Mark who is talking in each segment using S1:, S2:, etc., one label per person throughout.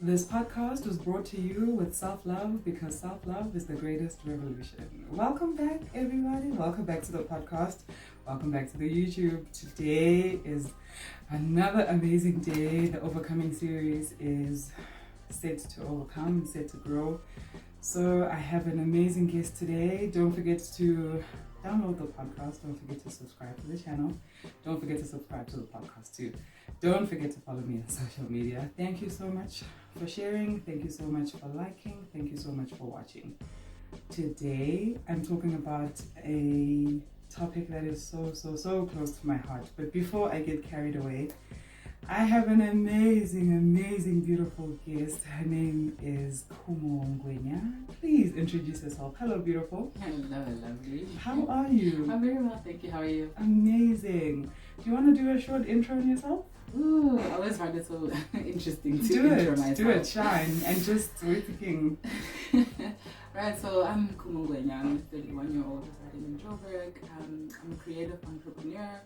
S1: This podcast was brought to you with self-love because self-love is the greatest revolution. Welcome back, everybody. Welcome back to the podcast. Welcome back to the YouTube. Today is another amazing day. The Overcoming series is set to overcome, set to grow. So I have an amazing guest today. Don't forget to download the podcast. Don't forget to subscribe to the channel. Don't forget to subscribe to the podcast too. Don't forget to follow me on social media. Thank you so much for sharing. Thank you so much for liking. Thank you so much for watching. Today, I'm talking about a topic that is so close to my heart. But before I get carried away, I have an amazing, beautiful guest. Her name is Kumo Ngwenya. Please introduce yourself. Hello, beautiful.
S2: Hello, lovely.
S1: How are you?
S2: I'm very well, thank you. How are you?
S1: Amazing. Do you want to do a short intro on yourself?
S2: Ooh, I always find it so interesting to
S1: do
S2: intro myself.
S1: Do it, shine, and just we're thinking.
S2: Right, so I'm Kumo Ngwenya. I'm a 31-year-old residing in Joburg. I'm a creative entrepreneur.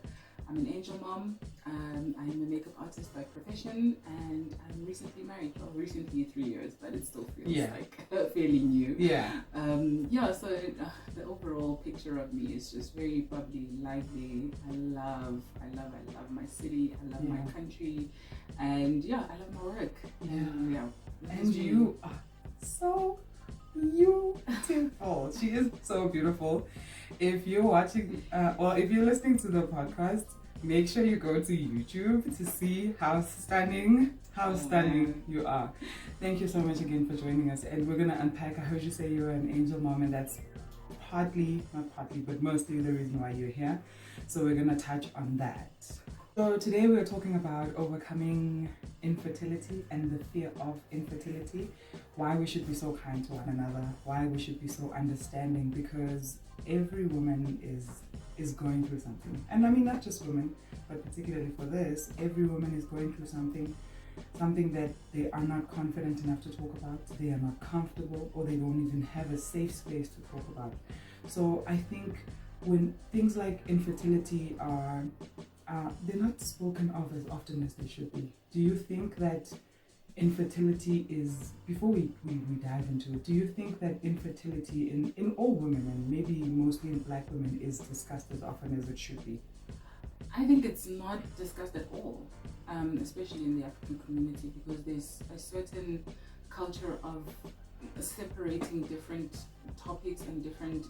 S2: I'm an angel mom. I'm a makeup artist by profession, and I'm recently married. Well, recently 3 years, but it still feels like fairly new.
S1: Yeah.
S2: So the overall picture of me is just very bubbly, lively. I love my city. I love my country, and I love my work.
S1: And you are so beautiful. She is so beautiful. If you're watching, if you're listening to the podcast, make sure you go to YouTube to see how stunning you are. Thank you so much again for joining us. And we're going to unpack. I heard you say you're an angel mom, and that's not partly, but mostly the reason why you're here. So we're going to touch on that. So today we're talking about overcoming infertility and the fear of infertility, why we should be so kind to one another, why we should be so understanding, because every woman is going through something. And I mean, not just women, but particularly for this, every woman is going through something that they are not confident enough to talk about, they are not comfortable, or they don't even have a safe space to talk about. So I think when things like infertility are they're not spoken of as often as they should be. Do you think that infertility is, before we dive into it, do you think that infertility in all women, and maybe mostly in Black women, is discussed as often as it should be?
S2: I think it's not discussed at all, especially in the African community, because there's a certain culture of separating different topics and different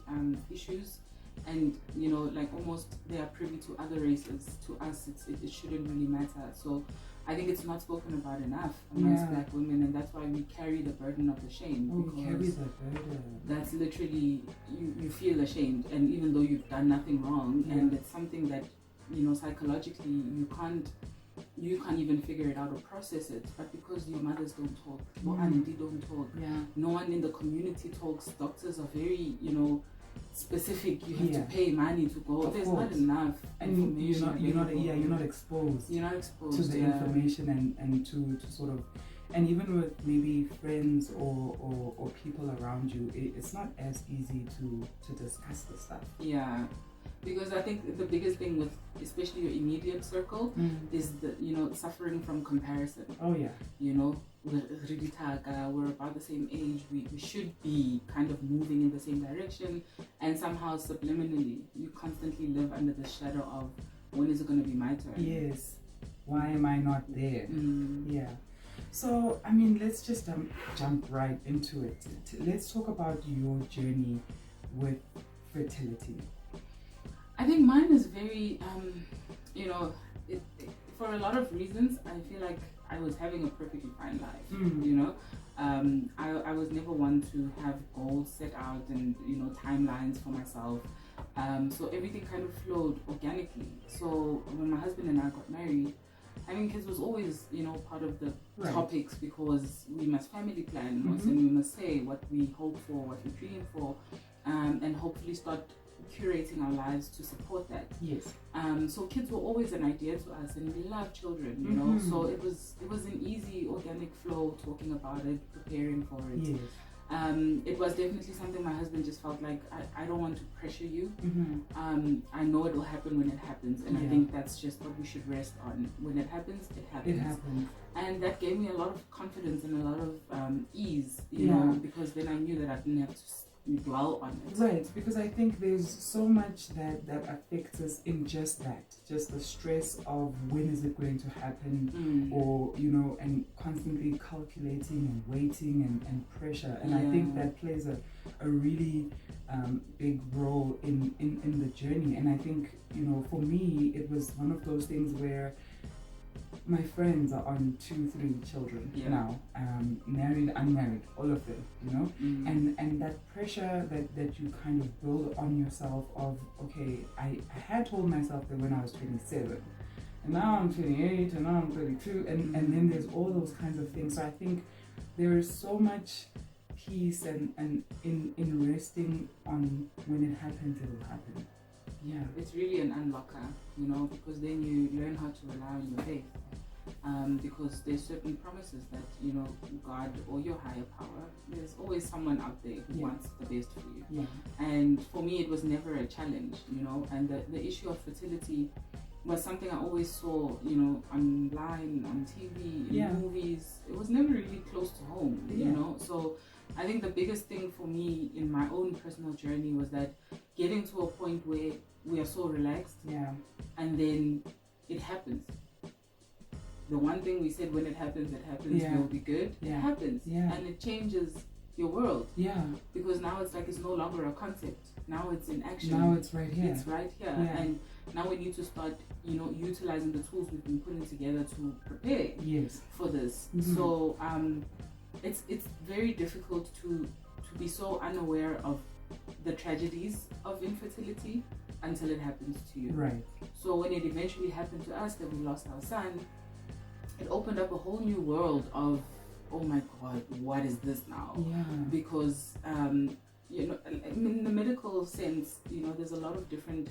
S2: issues. And almost they are privy to other races. To us, it shouldn't really matter. So I think it's not spoken about enough amongst Black women, and that's why we carry the burden of the shame.
S1: We carry the burden.
S2: That's literally, you feel ashamed, and even though you've done nothing wrong, and it's something that psychologically you can't even figure it out or process it, but because your mothers don't talk, or auntie don't talk, no one in the community talks. Doctors are very specific. You have to pay money to go. There's not enough information.
S1: And you're not exposed.
S2: You're not exposed
S1: to the information and to sort of, and even with maybe friends or people around you, it's not as easy to discuss this stuff.
S2: Yeah. Because I think the biggest thing with especially your immediate circle is the suffering from comparison.
S1: Oh yeah.
S2: We're about the same age. We should be kind of moving in the same direction, and somehow subliminally you constantly live under the shadow of, when is it going to be my turn?
S1: Yes. Why am I not there? Yeah. So I mean, let's just jump right into it. Let's talk about your journey with fertility.
S2: I think mine is very, for a lot of reasons, I feel like I was having a perfectly fine life, I was never one to have goals set out and, timelines for myself. So everything kind of flowed organically. So when my husband and I got married, having kids was always, part of the topics, because we must family plan, and we must say what we hope for, what we're dreaming for, and hopefully start curating our lives to support that.
S1: Yes.
S2: So kids were always an idea to us, and we love children, so it was an easy organic flow, talking about it, preparing for it.
S1: Yes.
S2: It was definitely something my husband just felt like, I don't want to pressure you. I know it will happen when it happens, and I think that's just what we should rest on. When it happens, it happens.
S1: It happens.
S2: And that gave me a lot of confidence and a lot of ease, you know, because then I knew that I didn't have to dwell on it.
S1: Right, because I think there's so much that affects us in just the stress of when is it going to happen, or, you know, and constantly calculating and waiting and pressure. And I think that plays a really big role in the journey. And I think, you know, for me, it was one of those things where my friends are on 2-3 children now, married, unmarried, all of them, you know, and that pressure that you kind of build on yourself of, okay, I had told myself that when I was 27, and now I'm 28, and now I'm 32, and then there's all those kinds of things. So I think there is so much peace and in resting on when it happens, it will happen. Yeah,
S2: it's really an unlocker, you know, because then you learn how to rely on your faith. Because there's certain promises that, you know, God or your higher power, there's always someone out there who wants the best for you. And for me, it was never a challenge, you know, and the issue of fertility was something I always saw, you know, online, on TV, in movies. It was never really close to home, you know. So I think the biggest thing for me in my own personal journey was that getting to a point where we are so relaxed, and then it happens. The one thing we said, when it happens, we'll be good. It happens, and it changes your world. Because now it's like, it's no longer a concept. Now it's in action.
S1: Now it's right here.
S2: It's right here, and now we need to start, you know, utilizing the tools we've been putting together to prepare for this. So it's very difficult to be so unaware of the tragedies of infertility until it happens to you.
S1: Right.
S2: So when it eventually happened to us, that we lost our son, it opened up a whole new world of, oh my God, what is this now? Because you know, in the medical sense, you know, there's a lot of different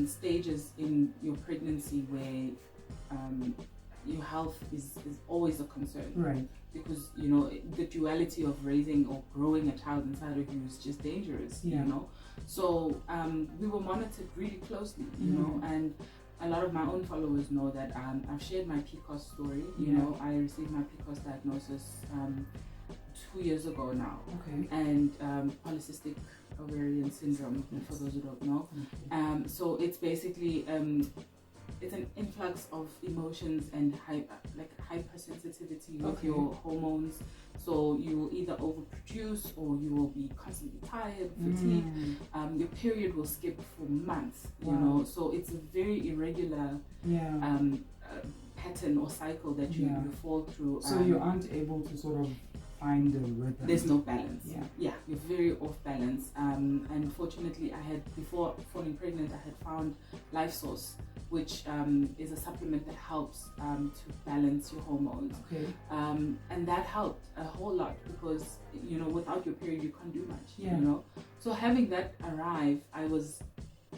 S2: stages in your pregnancy where your health is always a concern.
S1: Right.
S2: Because, you know, the duality of raising or growing a child inside of you is just dangerous, you know. So we were monitored really closely, you know, and a lot of my own followers know that I've shared my PCOS story. You know, I received my PCOS diagnosis 2 years ago now. And polycystic ovarian syndrome, for those who don't know. So it's basically it's an influx of emotions and hypersensitivity with your hormones. So you will either overproduce, or you will be constantly tired, fatigued. Your period will skip for months, you know. So it's a very irregular pattern or cycle that you fall through.
S1: So you aren't able to sort of find a rhythm.
S2: There's no balance. You're very off balance. And fortunately, I had, before falling pregnant, I had found Life Source, which is a supplement that helps to balance your hormones. And that helped a whole lot, because, you know, without your period, you can't do much, you know. So having that arrive, I was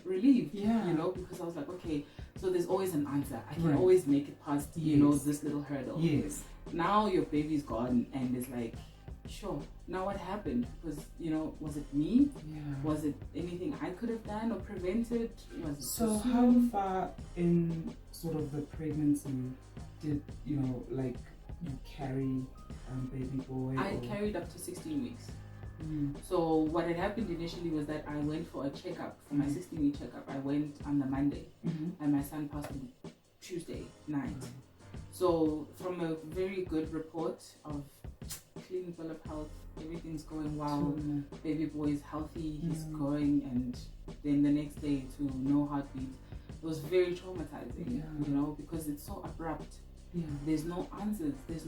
S2: relieved, you know, because I was like, okay, so there's always an answer. I can always make it past, you know, this little hurdle. Now your baby's gone, and it's like, sure, now what happened? Because, you know, was it me? Was it anything I could have done or prevented? Was it
S1: so how far in sort of the pregnancy did, you know, like, you carry baby boy?
S2: I carried up to 16 weeks. So what had happened initially was that I went for a checkup, for my 16-week checkup. I went on the Monday, and my son passed on Tuesday night. So from a very good report of clean bill of health, everything's going well, baby boy is healthy, he's growing, and then the next day to no heartbeat. It was very traumatizing, you know, because it's so abrupt. There's no answers, there's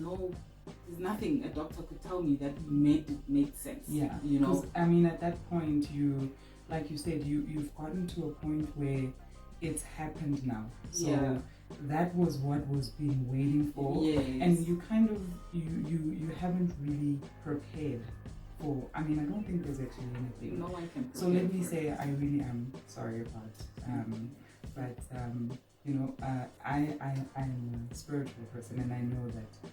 S2: nothing a doctor could tell me that made sense. You know,
S1: I mean, at that point, you, like you said, you've gotten to a point where it's happened now. So that was what was being waiting for. And you kind of you haven't really prepared for, I mean, I don't think there's actually anything.
S2: No one can prepare.
S1: So let me say, I really am sorry about but you know, I am a spiritual person, and I know that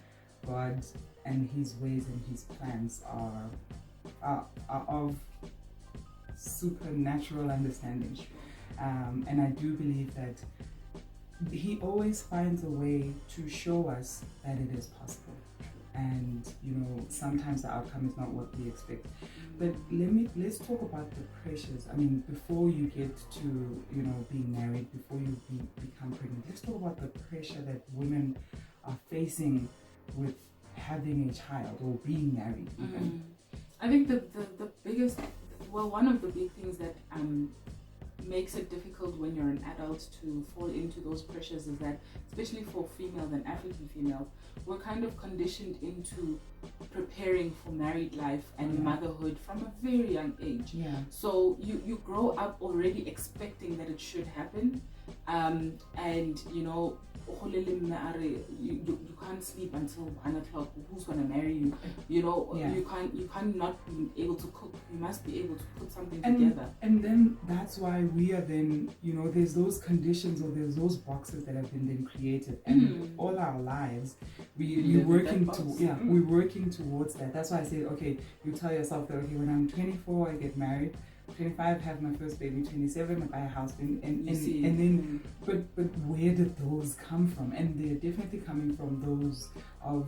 S1: God and his ways and his plans are are of supernatural understanding. And I do believe that he always finds a way to show us that it is possible. And sometimes the outcome is not what we expect. But let's talk about the pressures. I mean, before you get to being married, before you become pregnant, let's talk about the pressure that women are facing with having a child or being married even.
S2: I think the biggest, one of the big things that makes it difficult when you're an adult to fall into those pressures is that, especially for females and African females, we're kind of conditioned into preparing for married life and motherhood from a very young age. So you grow up already expecting that it should happen, and you can't sleep until 1 o'clock. Who's gonna marry you? You can't not be able to cook. You must be able to put something together.
S1: And then that's why we are then there's those conditions or there's those boxes that have been then created, and all our lives we're working towards that. That's why I say, okay, you tell yourself that, okay, when I'm 24 I get married, 25 have my first baby, 27 I buy a house, and then but where did those come from? And they're definitely coming from those of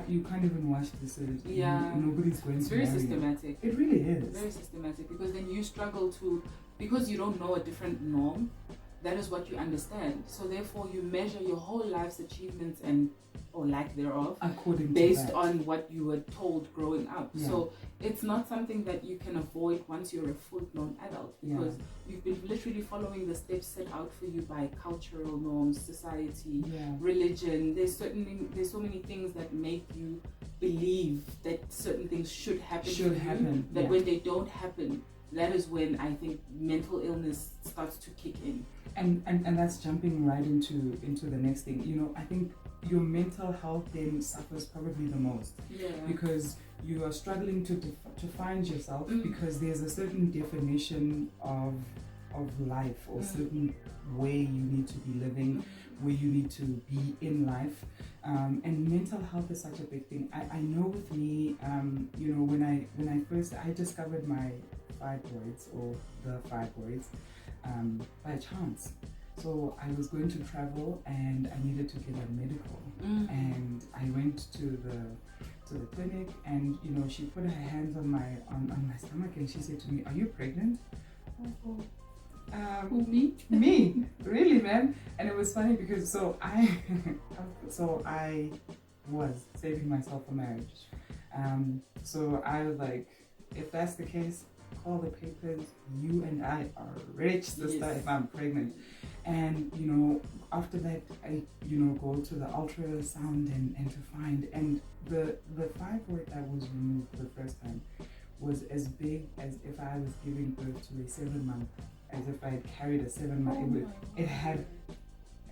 S1: you can't even wash dishes. Nobody's going to marry.
S2: It's very systematic.
S1: It really is
S2: very systematic, because then you struggle to, because you don't know a different norm, that is what you understand. So therefore you measure your whole life's achievements or lack thereof based on what you were told growing up. So it's not something that you can avoid once you're a full-blown adult, because you've been literally following the steps set out for you by cultural norms, society, religion. There's so many things that make you believe that certain things should happen. That when they don't happen, that is when I think mental illness starts to kick in.
S1: And that's jumping right into the next thing. I think your mental health then suffers probably the most, because you are struggling to find yourself, because there's a certain definition of life or certain way you need to be living, where you need to be in life, and mental health is such a big thing. I know with me, when I first discovered my fibroids by chance. So I was going to travel and I needed to get a medical, and I went to the clinic, and she put her hands on my stomach and she said to me, "Are you pregnant?" Me, really, man. And it was funny because so I was saving myself for marriage. So I was like, if that's the case, call the papers. You and I are rich, sister, if I'm pregnant. And after that I go to the ultrasound and to find, and the fibroid that was removed the first time was as big as if I was giving birth to a 7-month, as if I had carried a 7-month. It had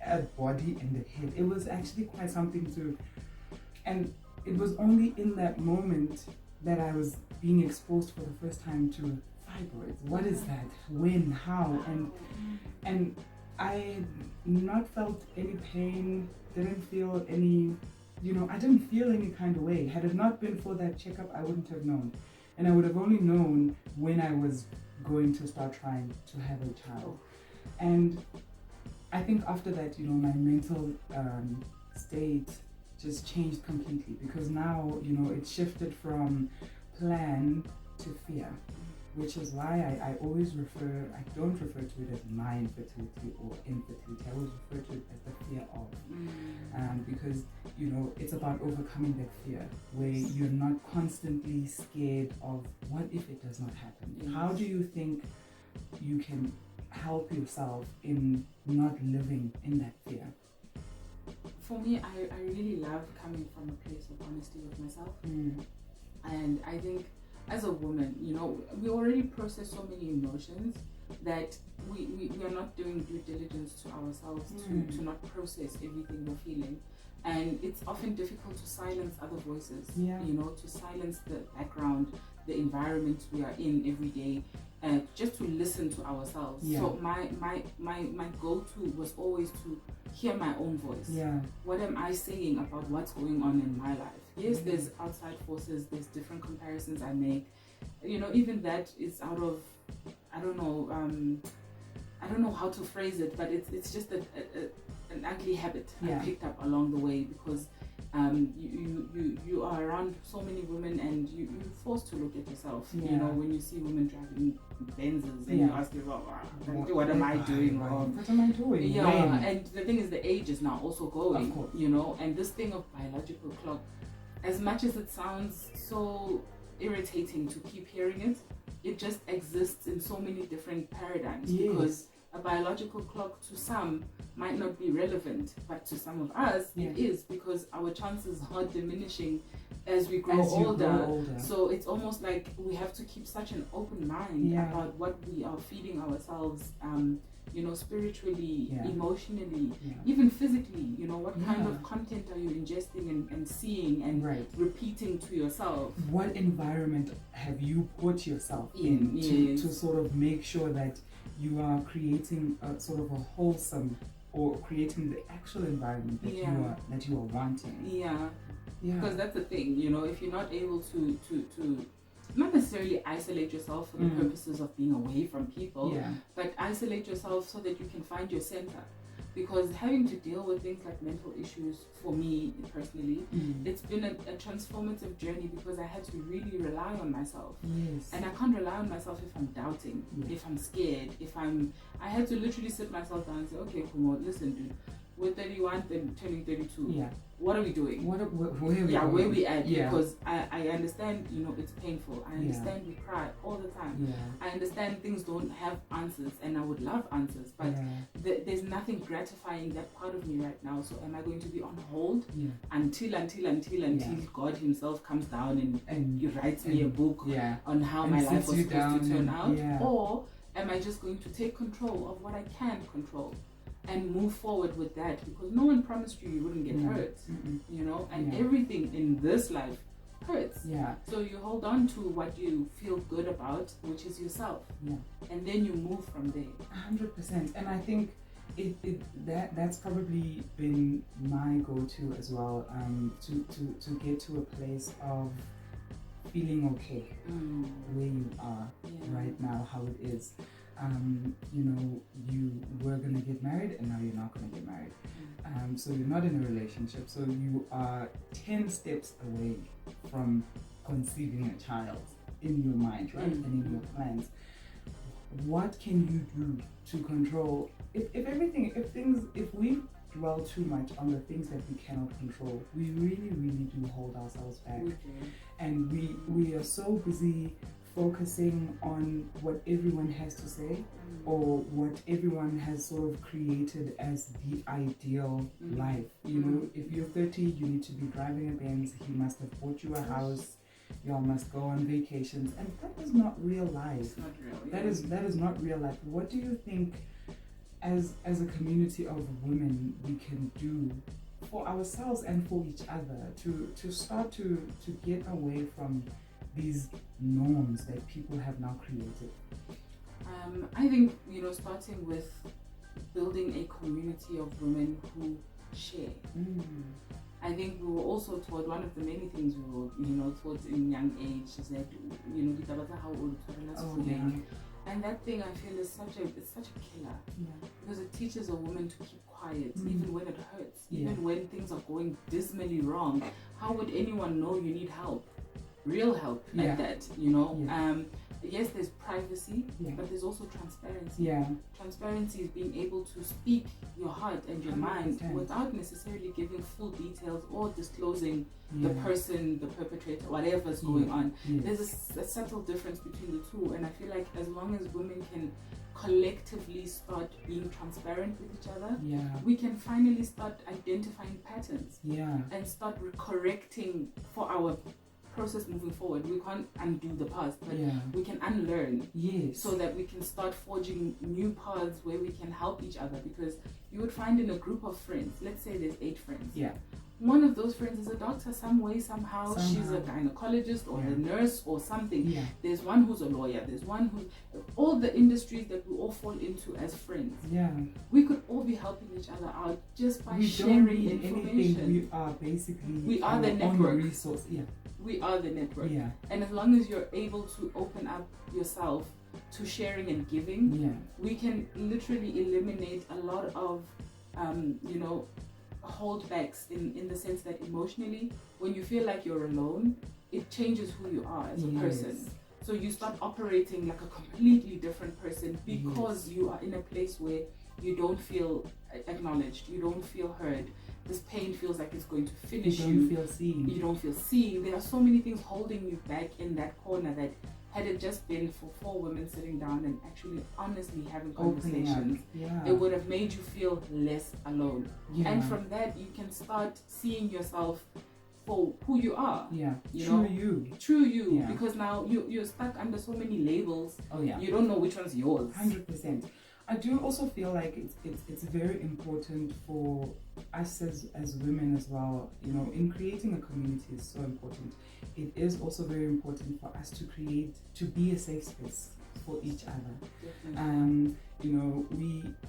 S1: a body and a head. It was actually quite something to, and it was only in that moment that I was being exposed for the first time to fibroids. What is that? When? How? And I not felt any pain, didn't feel any, I didn't feel any kind of way. Had it not been for that checkup, I wouldn't have known. And I would have only known when I was going to start trying to have a child. And I think after that, my mental state just changed completely, because now, it shifted from plan to fear, which is why I always I don't refer to it as my infertility or infertility. I always refer to it as the fear of, because it's about overcoming that fear, where you're not constantly scared of what if it does not happen. How do you think you can help yourself in not living in that fear?
S2: For me, I really love coming from a place of honesty with myself. And I think as a woman, we already process so many emotions that we are not doing due diligence to ourselves to not process everything we're feeling. And it's often difficult to silence other voices, to silence the background, the environment we are in every day, just to listen to ourselves. So my go-to was always to hear my own voice. What am I saying about what's going on in my life? Yes, there's outside forces, there's different comparisons I make, even that is out of, I don't know how to phrase it, but it's just an ugly habit I picked up along the way, because you are around so many women, and you're forced to look at yourself. When you see women driving Benzes, and you ask yourself, what am I doing wrong?
S1: What am I doing?
S2: Yeah, and the thing is, the age is now also going.
S1: Of course.
S2: And this thing of biological clock, as much as it sounds so irritating to keep hearing it, it just exists in so many different paradigms.
S1: Yes.
S2: Because a biological clock to some might not be relevant, but to some of us it is, because our chances are diminishing as we grow older. So it's almost like we have to keep such an open mind about what we are feeding ourselves, spiritually, emotionally, even physically. What kind of content are you ingesting and seeing and repeating to yourself?
S1: What environment have you put yourself in to sort of make sure that you are creating a sort of a wholesome, or creating the actual environment that you are wanting?
S2: Because that's the thing, if you're not able to not necessarily isolate yourself for the purposes of being away from people, but isolate yourself so that you can find your center. Because having to deal with things like mental issues, for me personally, it's been a transformative journey, because I had to really rely on myself. And I can't rely on myself if I'm doubting, if I'm scared, I had to literally sit myself down and say, okay, Kumo, listen, dude, we're 31 and turning 32. What are we doing? Where we at? Because I understand, it's painful. I understand we cry all the time. I understand things don't have answers, and I would love answers, but there's nothing gratifying that part of me right now. So am I going to be on hold until God himself comes down and he writes me a book on how my life was supposed to turn out? Or am I just going to take control of what I can control and move forward with that? Because no one promised you wouldn't get hurt, and everything in this life hurts. So you hold on to what you feel good about, which is yourself, and then you move from there.
S1: 100%. And I think that's probably been my go-to as well, to get to a place of feeling okay where you are right now, how it is. You were going to get married, and now you're not going to get married. So you're not in a relationship. So you are 10 steps away from conceiving a child in your mind, right? And in your plans. What can you do to control, if we dwell too much on the things that we cannot control, we really, really do hold ourselves back. And we are so busy focusing on what everyone has to say, or what everyone has sort of created as the ideal life. If you're 30, you need to be driving a Benz, he must have bought you a house, y'all must go on vacations, and that is not real life.
S2: It's not real.
S1: That is not real life. What do you think, as a community of women, we can do for ourselves and for each other to start to get away from these norms that people have now created?
S2: I think, starting with building a community of women who share. I think we were also taught, one of the many things we were, taught in young age is that, and that thing I feel is such a killer, because it teaches a woman to keep quiet, even when it hurts, even when things are going dismally wrong. How would anyone know you need help? Real help at that, yes, there's privacy, but there's also transparency. Transparency is being able to speak your heart and your 100%. Mind without necessarily giving full details or disclosing the person, the perpetrator, whatever's going on. There's a subtle difference between the two, and I feel like as long as women can collectively start being transparent with each other, we can finally start identifying patterns and start correcting for our process moving forward. We can't undo the past, but we can unlearn, so that we can start forging new paths where we can help each other. Because you would find in a group of friends, let's say there's 8 friends, one of those friends is a doctor some way, somehow. She's a gynecologist or a nurse or something. There's one who's a lawyer, there's one who's all the industries that we all fall into as friends. We could all be helping each other out just by sharing information.
S1: We are basically
S2: the network.
S1: resource.
S2: we are the network.
S1: Yeah.
S2: And as long as you're able to open up yourself to sharing and giving,
S1: Yeah.
S2: we can literally eliminate a lot of, holdbacks in the sense that emotionally, when you feel like you're alone, it changes who you are as a person. So you start operating like a completely different person because you are in a place where you don't feel acknowledged, you don't feel heard. This pain feels like it's going to finish you.
S1: You don't feel seen.
S2: You don't feel seen. There are so many things holding you back in that corner that had it just been for 4 women sitting down and actually honestly having conversations, it would have made you feel less alone. And from that, you can start seeing yourself for who you are. True you. Because now you're stuck under so many labels. You don't know which one's yours.
S1: 100%. I do also feel like it's very important for us as women as well. In creating a community is so important. It is also very important for us to be a safe space for each other.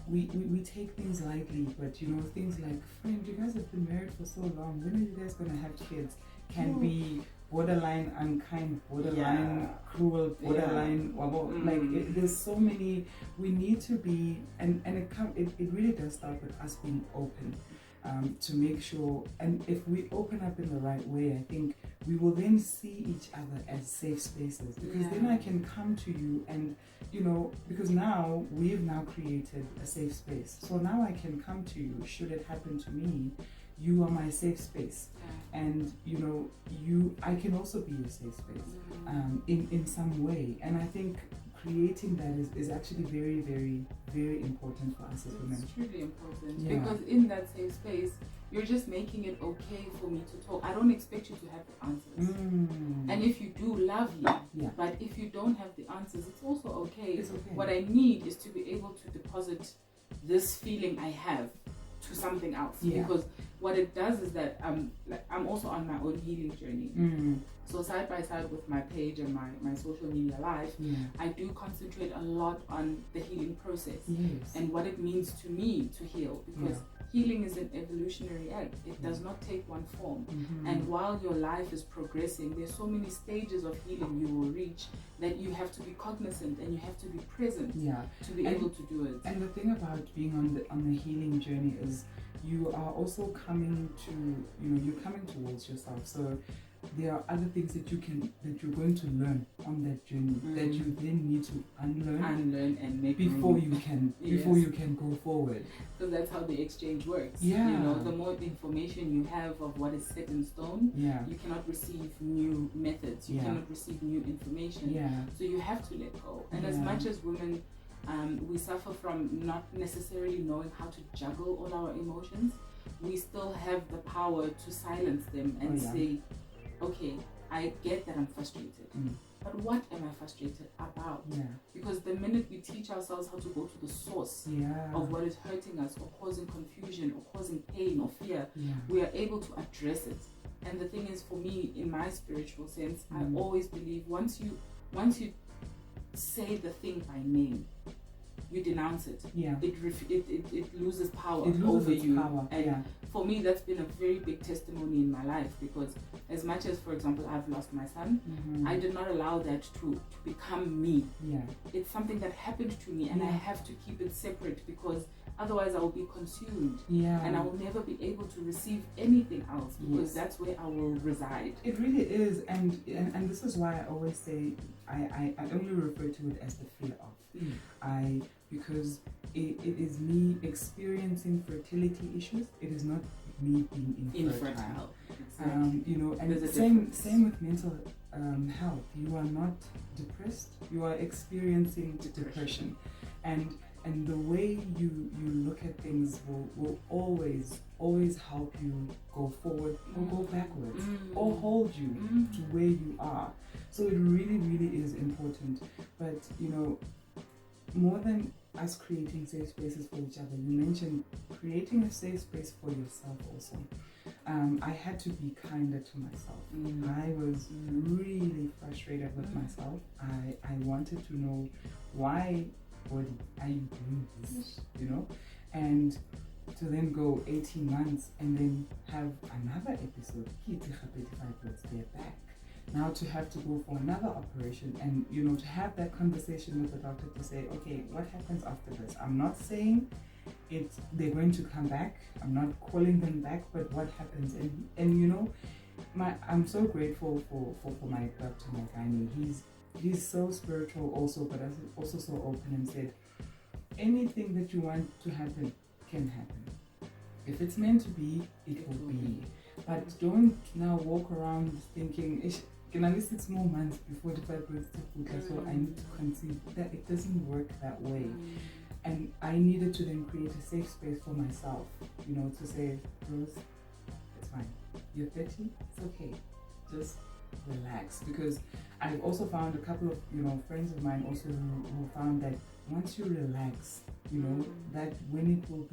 S1: We take things lightly, but things like, friend, you guys have been married for so long, when are you guys gonna have kids? Can be borderline unkind, borderline cruel, borderline there's so many. We need to be, and it really does start with us being open, to make sure, and if we open up in the right way, I think we will then see each other as safe spaces, because then I can come to you and because now we've now created a safe space, so now I can come to you should it happen to me. You are my safe space, and I can also be your safe space in some way. And I think creating that is actually very, very, very important for us as women.
S2: It's truly important, because in that safe space, you're just making it okay for me to talk. I don't expect you to have the answers, and if you do, lovely. But if you don't have the answers, it's also okay.
S1: It's okay.
S2: What I need is to be able to deposit this feeling I have to something else, because what it does is that I'm also on my own healing journey. So side by side with my page and my social media life, I do concentrate a lot on the healing process and what it means to me to heal, because healing is an evolutionary act. It does not take one form. And while your life is progressing, there's so many stages of healing you will reach that you have to be cognizant and you have to be present to be able to do it.
S1: And the thing about being on the healing journey is you are also coming towards yourself. So there are other things that you're going to learn on that journey that you then need to unlearn
S2: and make
S1: before
S2: room.
S1: you can go forward.
S2: Because that's how the exchange works. The more information you have of what is set in stone, you cannot receive new methods, you cannot receive new information. So you have to let go. And as much as women, we suffer from not necessarily knowing how to juggle all our emotions, we still have the power to silence them and say, okay, I get that I'm frustrated, but what am I frustrated about? Because the minute we teach ourselves how to go to the source of what is hurting us or causing confusion or causing pain or fear, we are able to address it. And the thing is, for me, in my spiritual sense, I always believe once you say the thing by name, you denounce it. It loses power over you. And for me, that's been a very big testimony in my life, because as much as, for example, I've lost my son, I did not allow that to become me. It's something that happened to me, and I have to keep it separate, because otherwise I will be consumed and I will never be able to receive anything else, because that's where I will reside.
S1: It really is, and this is why I always say I only refer to it as the fear of. Because it is me experiencing fertility issues. It is not me being infertile.
S2: Exactly.
S1: And same with mental health. You are not depressed. You are experiencing depression. And the way you look at things will always help you go forward or go backwards or hold you to where you are. So it really, really is important. But more than us creating safe spaces for each other, you mentioned creating a safe space for yourself also. I had to be kinder to myself. I was really frustrated with myself. I wanted to know, why body are you doing this, and to then go 18 months and then have another episode, they're back, now to have to go for another operation, and you know, to have that conversation with the doctor to say, okay, what happens after this? I'm not saying they're going to come back, I'm not calling them back, but what happens? And you know, I'm so grateful for my doctor, my gynae. He's so spiritual also, but also so open, and said anything that you want to happen can happen. If it's meant to be, it will be. But don't now walk around thinking, can at least 6 more months before the fibroids so I need to conceive. That it doesn't work that way. And I needed to then create a safe space for myself, you know, to say, Rose, it's fine. You're 30, it's okay. Just relax. Because I've also found a couple of, you know, friends of mine also who found that once you relax, you know, that when it will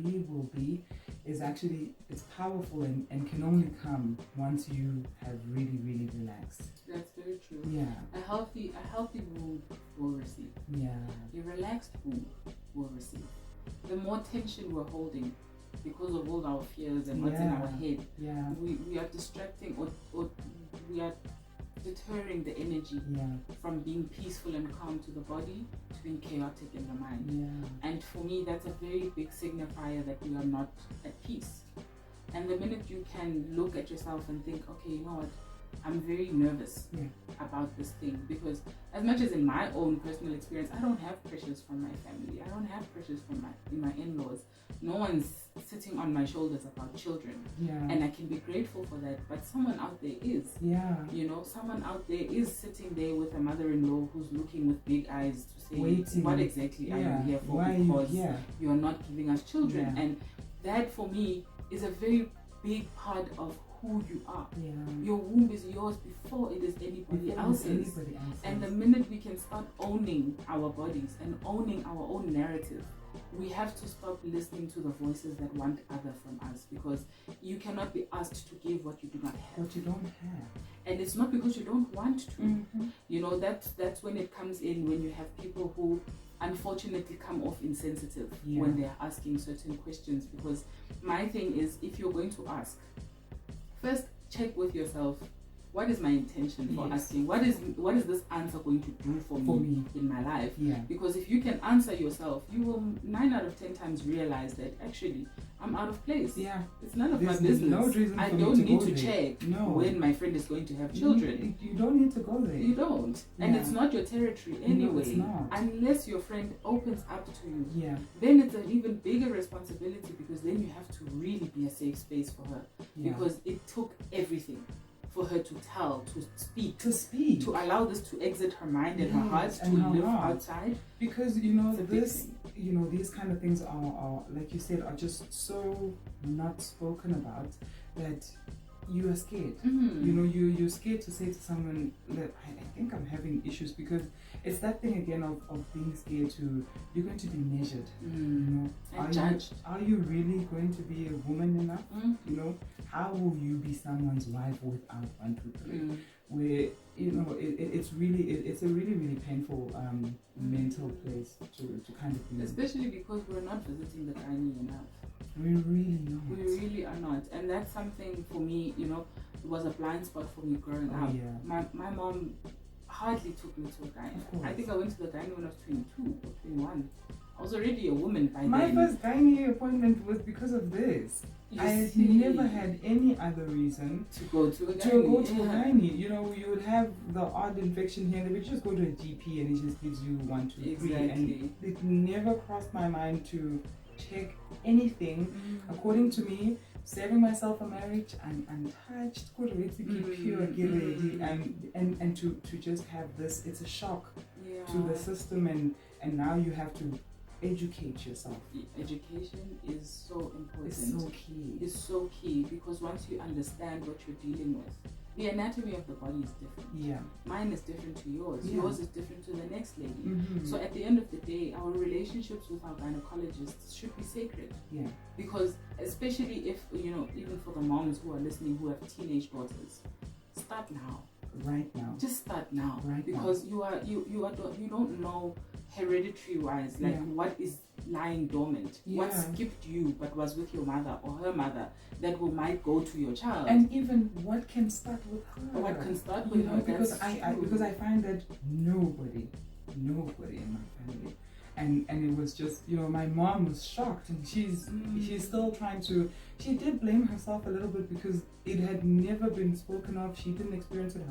S1: be is actually, it's powerful and can only come once you have really, really relaxed.
S2: That's very true.
S1: Yeah.
S2: A healthy womb will receive.
S1: Yeah.
S2: A relaxed womb will receive. The more tension we're holding because of all our fears and what's in our head, we are distracting or we are deterring the energy from being peaceful and calm to the body to being chaotic in the mind. And for me, that's a very big signifier that we are not at peace. And the minute you can look at yourself and think, okay, you know what, I'm very nervous about this thing, because as much as in my own personal experience, I don't have pressures from my family, I don't have pressures from my in-laws. No one's sitting on my shoulders about children, and I can be grateful for that. But someone out there is, you know, someone out there is sitting there with a mother-in-law who's looking with big eyes to say, waiting. What exactly are you here for?
S1: Why
S2: because you're not giving us children. And that for me is a very big part of who you are. Your womb is yours before it is anybody else's. And the minute we can start owning our bodies and owning our own narrative, we have to stop listening to the voices that want other from us, because you cannot be asked to give what you do not have.
S1: What you don't have.
S2: And it's not because you don't want to. You know, that's when it comes in, when you have people who unfortunately come off insensitive when they're asking certain questions. Because my thing is, if you're going to ask, first check with yourself, what is my intention for asking? What is this answer going to do for me in my life? Because if you can answer yourself, you will 9 out of 10 times realize that actually I'm out of place. It's none of my business.
S1: No reason
S2: I
S1: for
S2: don't
S1: me to
S2: need
S1: go
S2: to
S1: there.
S2: check when my friend is going to have children.
S1: You don't need to go there.
S2: You don't. And it's not your territory anyway.
S1: No, it's not.
S2: Unless your friend opens up to you.
S1: Yeah.
S2: Then it's an even bigger responsibility, because then you have to really be a safe space for her. Because it took everything for her to tell, to speak, to allow this to exit her mind and her heart to live outside.
S1: Because you know these kind of things are like you said, are just so not spoken about that you are scared. You know, you're scared to say to someone that I think I'm having issues, because it's that thing again of being scared to, you're going to be measured. You know,
S2: and judged.
S1: Are you really going to be a woman enough? You know, how will you be someone's wife without 1, 2, 3? Where you know it's a really really painful mental place to kind of be in.
S2: Especially because we're not visiting the gynae enough.
S1: We really not.
S2: We really are not. And that's something for me, you know, it was a blind spot for me growing up. My mom hardly took me to a gynae. I think I went to the gynae when I was 22 or 21. I was already a woman by then.
S1: My first gynae appointment was because of this. I never had any other reason
S2: to go to a gynae.
S1: You know, you would have the odd infection here, and they would just go to a GP and it just gives you 1, 2, 3. And it never crossed my mind to check anything. According to me, saving myself a marriage, I'm untouched, pure, and to just have this, it's a shock to the system, and now you have to educate yourself.
S2: Education is so important.
S1: It's so key.
S2: It's so key, because once you understand what you're dealing with, the anatomy of the body is different. Mine is different to yours. Yours is different to the next lady. So at the end of the day, our relationships with our gynecologists should be sacred. Because especially if, you know, even for the moms who are listening who have teenage daughters, start now.
S1: Right now.
S2: Just start now.
S1: Right
S2: because
S1: now.
S2: you don't know hereditary wise, like what is lying dormant?
S1: Yeah.
S2: What skipped you but was with your mother or her mother that might go to your child?
S1: And even what can start with her?
S2: Or what can start with her?
S1: Because I find that nobody in my family. And it was just, my mom was shocked, and she's still trying to. She did blame herself a little bit because it had never been spoken of. She didn't experience it.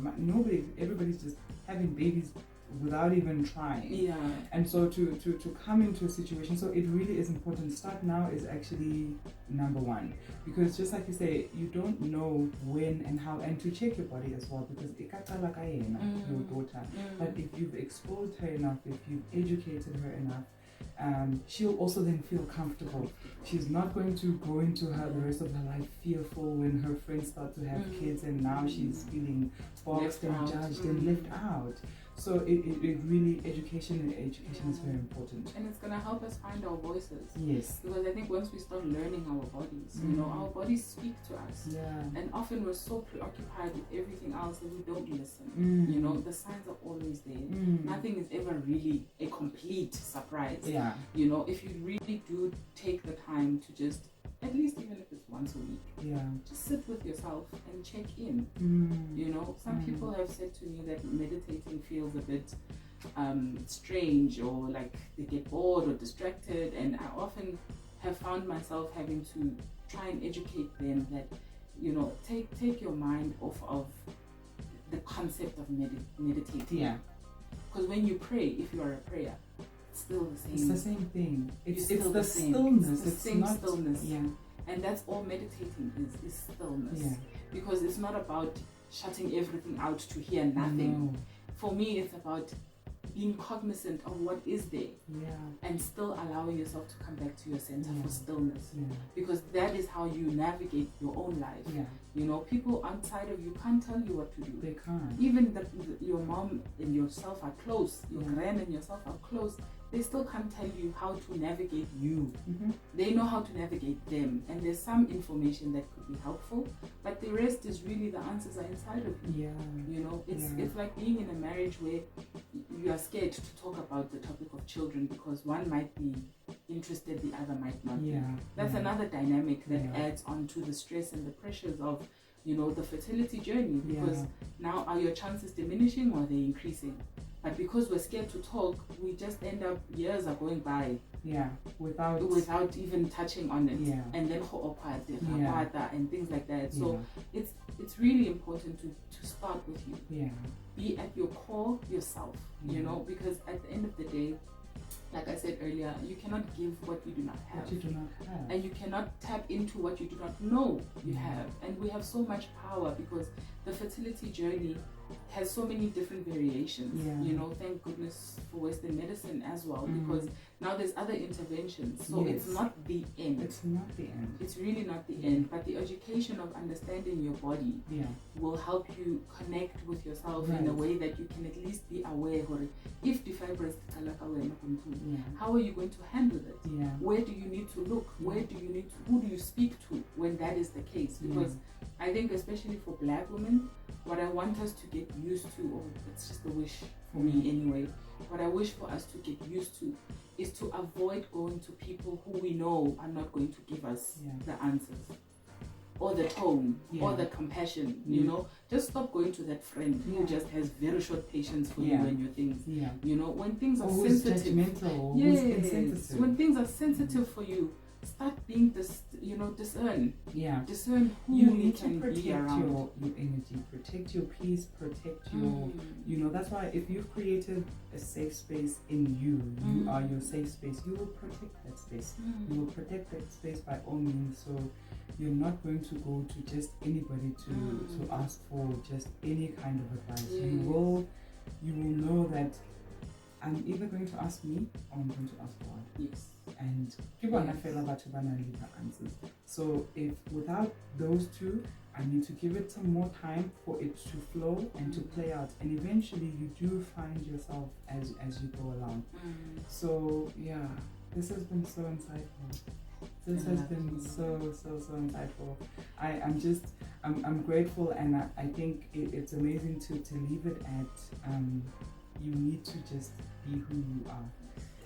S1: Everybody's just having babies without even trying.
S2: Yeah.
S1: And so to come into a situation, so it really is important. Start now is actually number one, because just like you say, you don't know when and how, and to check your body as well, because your daughter. But if you've exposed her enough, if you've educated her enough, she'll also then feel comfortable. She's not going to go into the rest of her life fearful when her friends start to have kids, and now she's feeling boxed and judged and left out. So it really, education is very important.
S2: And it's going to help us find our voices.
S1: Yes.
S2: Because I think once we start learning our bodies, our bodies speak to us.
S1: Yeah.
S2: And often we're so preoccupied with everything else that we don't listen. The signs are always there. Nothing is ever really a complete surprise.
S1: Yeah.
S2: If you really do take the time to just, at least even if it's once a week, just sit with yourself and check in. Some people have said to me that meditating feels a bit strange, or like they get bored or distracted, and I often have found myself having to try and educate them that take your mind off of the concept of meditating.
S1: Yeah.
S2: Because when you pray, if you are a prayer, it's still the same.
S1: It's the same thing. It's the stillness.
S2: It's the same
S1: not
S2: stillness.
S1: Yeah.
S2: And that's all meditating is stillness.
S1: Yeah.
S2: Because it's not about shutting everything out to hear nothing.
S1: No.
S2: For me, it's about being cognizant of what is there, and still allowing yourself to come back to your center for stillness, because that is how you navigate your own life. People outside of you can't tell you what to do.
S1: They can't.
S2: Even your mom and yourself are close, your grand and yourself are close, they still can't tell you how to navigate you. They know how to navigate them, and there's some information that could be helpful, but the rest is really, the answers are inside of you. It's like being in a marriage where you are scared to talk about the topic of children because one might be interested, the other might not be. That's another dynamic that adds on to the stress and the pressures of the fertility journey, because now are your chances diminishing or are they increasing? But because we're scared to talk, we just end up, years are going by without even touching on it. And then and things like that. So it's really important to start with you. Be at your core yourself, because at the end of the day, like I said earlier, you cannot give what you do not have. And you cannot tap into what you do not know you have. And we have so much power because the fertility journey has so many different variations. Thank goodness for Western medicine as well, because now there's other interventions. So it's not the end.
S1: It's not the end.
S2: It's really not the end. But the education of understanding your body will help you connect with yourself in a way that you can at least be aware of if the fibroids how are you going to handle it? Where do you need to look? Who do you speak to when that is the case? Because I think especially for Black women, what I want us to get used to, or it's just a wish for me anyway, what I wish for us to get used to is to avoid going to people who we know are not going to give us the answers, or the tone, or the compassion, just stop going to that friend who just has very short patience for you and your things. When things are sensitive, when things are sensitive for you, start being discern. Discern who
S1: you need to
S2: can
S1: protect
S2: be around.
S1: your energy, protect your peace, protect your that's why if you've created a safe space in you, you are your safe space, you will protect that space. You will protect that space by all means. So you're not going to go to just anybody to ask for just any kind of advice. You will know that I'm either going to ask me or I'm going to ask God. And give one answers. So if without those two, I need to give it some more time for it to flow and to play out, and eventually you do find yourself as you go along. So this has been so insightful. This has been so insightful. I'm grateful, and I think it's amazing to leave it at you need to just be who you are.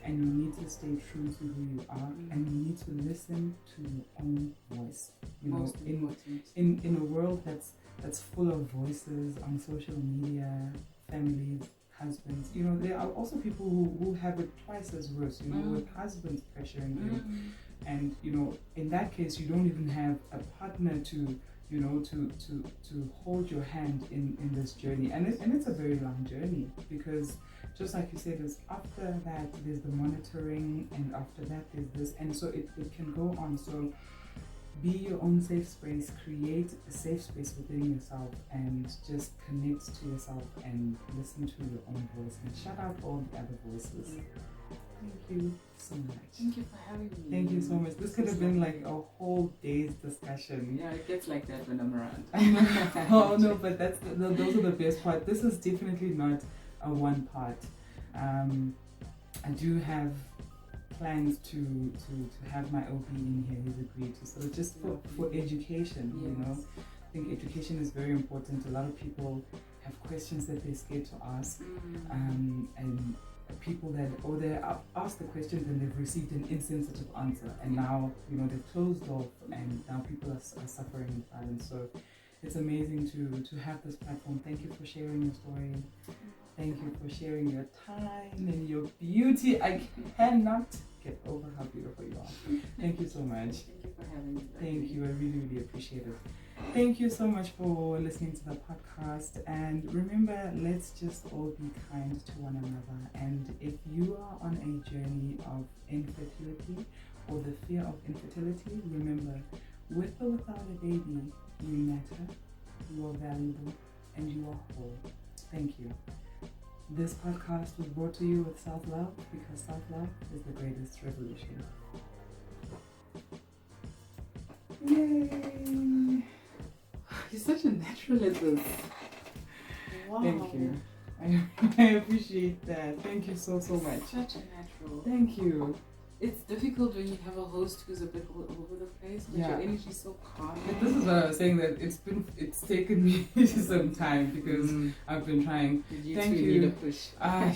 S1: and you need to stay true to who you are, and you need to listen to your own voice.
S2: Most important.
S1: In a world that's full of voices on social media, families, husbands, there are also people who have it twice as worse, with husbands pressuring you. And in that case, you don't even have a partner to hold your hand in this journey, and it's a very long journey, because just like you said, after that there's the monitoring, and after that there's this, and so it can go on. So be your own safe space, create a safe space within yourself, and just connect to yourself and listen to your own voice, and shut out all the other voices. Thank you so much.
S2: Thank you for having me.
S1: Thank you so much. This could have been like a whole day's discussion.
S2: Yeah, it gets like that when I'm around.
S1: I know. Oh no, but those are the best part. This is definitely not a one part. I do have plans to have my OB in here. He's agreed to. So just for education,
S2: yes.
S1: I think education is very important. A lot of people have questions that they're scared to ask, and people that they ask the questions and they've received an insensitive answer, and now they've closed off, and now people are suffering in silence. So it's amazing to have this platform. Thank you for sharing your story. Thank you for sharing your time and your beauty. I cannot get over how beautiful you are. Thank you so much.
S2: Thank you for having me.
S1: Thank you. I really, really appreciate it. Thank you so much for listening to the podcast. And remember, let's just all be kind to one another. And if you are on a journey of infertility or the fear of infertility, remember, with or without a baby, you matter, you are valuable, and you are whole. Thank you. This podcast was brought to you with self-love, because self-love is the greatest revolution. Yay!
S2: You're such a natural at this. Wow.
S1: Thank you. I appreciate that. Thank you so much.
S2: Such a natural.
S1: Thank you.
S2: It's difficult when you have a host who's a bit all over the place, but your energy is so calm.
S1: But this is what I was saying, that it's taken me some time, because I've been trying.
S2: Thank you. Need a push.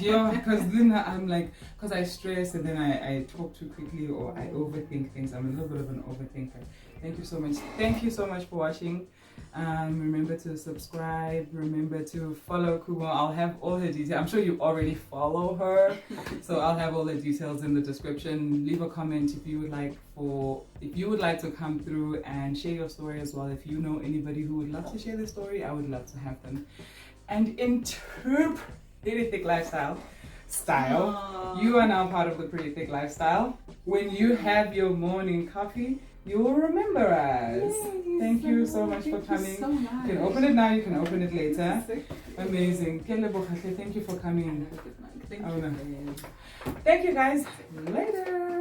S1: Yeah, because then I'm like, because I stress and then I talk too quickly, or I overthink things. I'm a little bit of an overthinker. Thank you so much. Thank you so much for watching. Remember to subscribe, remember to follow Kumo. I'll have all her details. I'm sure you already follow her, so I'll have all the details in the description. Leave a comment if you would like to come through and share your story as well. If you know anybody who would love to share their story, I would love to have them. And in true Pretty Thick Lifestyle style, you are now part of the Pretty Thick Lifestyle. When you have your morning coffee, you will remember us. Yay, thank you so much for coming.
S2: You so much.
S1: You can open it now, you can open it later. Amazing. Thank you for coming.
S2: Thank you.
S1: Thank you guys. Later.